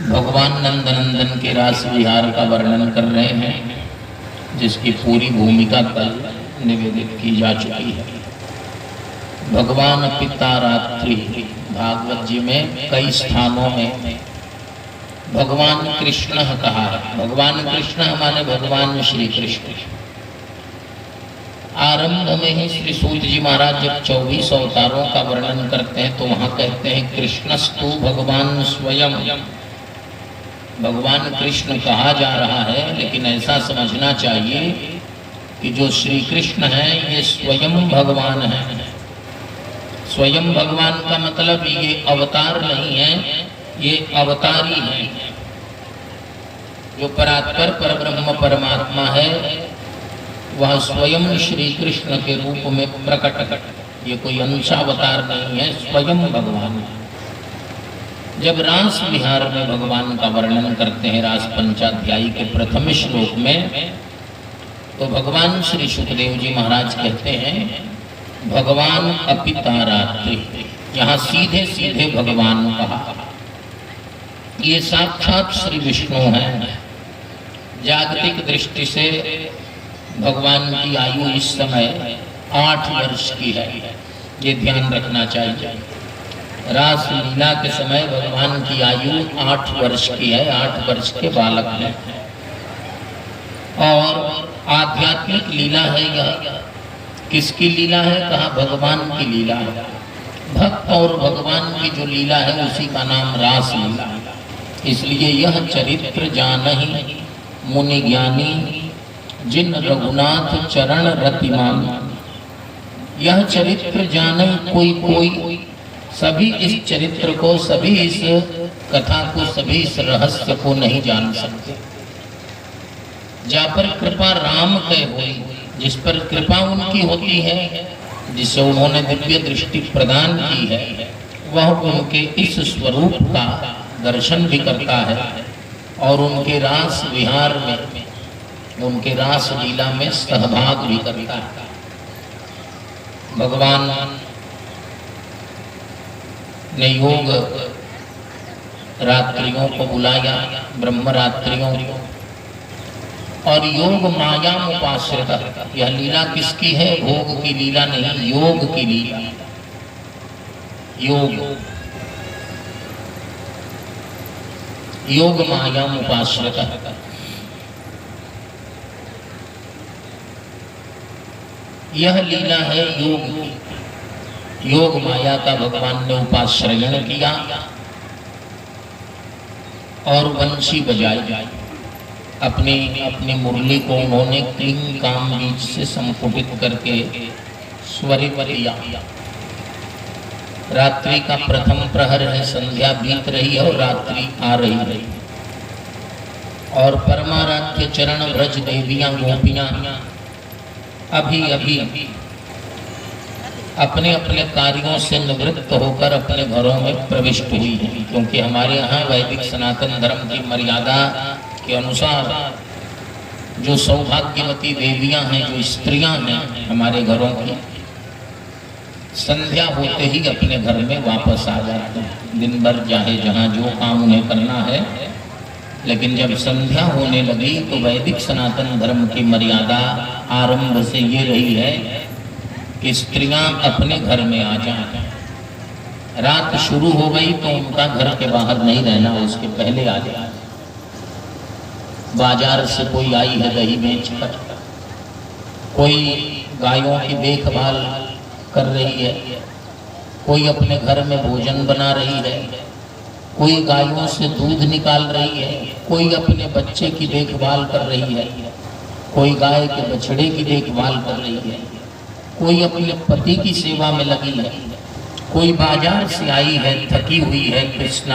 भगवान नंदनंदन के रास विहार का वर्णन कर रहे हैं, जिसकी पूरी भूमिका कल निवेदित की जा चुकी है। भगवान पिता रात्रि भागवत जी में कई स्थानों में भगवान कृष्ण कहा है। भगवान कृष्ण माने भगवान श्री कृष्ण। आरंभ में ही श्री सूत जी महाराज जब 24 अवतारों का वर्णन करते हैं तो वहां कहते हैं कृष्णस्तु भगवान स्वयं। भगवान कृष्ण कहा जा रहा है, लेकिन ऐसा समझना चाहिए कि जो श्री कृष्ण है ये स्वयं भगवान है। स्वयं भगवान का मतलब ये अवतार नहीं है, ये अवतारी है। जो परात्पर परब्रह्म परमात्मा है वह स्वयं श्री कृष्ण के रूप में प्रकट। ये कोई अंशावतार नहीं है, स्वयं भगवान है। जब रास विहार में भगवान का वर्णन करते हैं रास पंचाध्यायी के प्रथम श्लोक में, तो भगवान श्री सुखदेव जी महाराज कहते हैं भगवान अपिता रात्रि। यहाँ सीधे सीधे भगवान कहा, ये साक्षात श्री विष्णु हैं। जागतिक दृष्टि से भगवान की आयु इस समय 8 वर्ष की है, ये ध्यान रखना चाहिए। रास लीला के समय भगवान की आयु 8 वर्ष की है, 8 वर्ष के बालक हैं। और आध्यात्मिक लीला है यह। किसकी लीला है? कहा भगवान की लीला है। भक्त और भगवान की जो लीला है उसी का नाम रास लीला है। इसलिए यह चरित्र जानहि मुनि ज्ञानी, जिन रघुनाथ चरण रतिमान। यह चरित्र जाने कोई सभी इस चरित्र को, सभी इस कथा को, सभी इस रहस्य को नहीं जान सकते। जा पर कृपा राम के हुई, जिस पर कृपा उनकी होती है, जिसे उन्होंने दिव्य दृष्टि प्रदान की है, वह उनके इस स्वरूप का दर्शन भी करता है और उनके रास विहार में, उनके रास लीला में सहभाग भी करता है। भगवान ने योग रात्रियों को बुलाया, ब्रह्म रात्रियों, और योग माया उपाश्रित। यह लीला किसकी है? भोग की लीला नहीं, योग की लीला। योग माया उपाश्रित। यह लीला है योग की। योग माया का भगवान ने उपाश्रयण किया और वंशी बजाई। अपनी मुरली को उन्होंने क्लीं काम बीज से संपुटित करके स्वरित किया। रात्रि का प्रथम प्रहर है, संध्या बीत रही है और रात्रि आ रही है। और परमाराध्य चरण ब्रज देवियां गोपियां अभी अपने अपने कार्यों से निवृत्त होकर अपने घरों में प्रविष्ट हुई है। क्योंकि हमारे यहाँ वैदिक सनातन धर्म की मर्यादा के अनुसार जो सौभाग्यवती देवियां हैं, जो स्त्रियां हैं हमारे घरों की, संध्या होते ही अपने घर में वापस आ जाते हैं। दिन भर चाहे जहाँ जो काम उन्हें करना है, लेकिन जब संध्या होने लगी तो वैदिक सनातन धर्म की मर्यादा आरंभ से ये रही है कि स्त्रियां अपने घर में आ जाएं। रात शुरू हो गई तो उनका घर के बाहर नहीं रहना, उसके पहले आ जाए। बाजार से कोई आई है दही बेचकर, कोई गायों की देखभाल कर रही है, कोई अपने घर में भोजन बना रही है, कोई गायों से दूध निकाल रही है, कोई अपने बच्चे की देखभाल कर रही है, कोई गाय के बछड़े की देखभाल कर रही है, कोई अपने पति की सेवा में लगी है, कोई बाजार से आई है, थकी हुई है, कृष्णा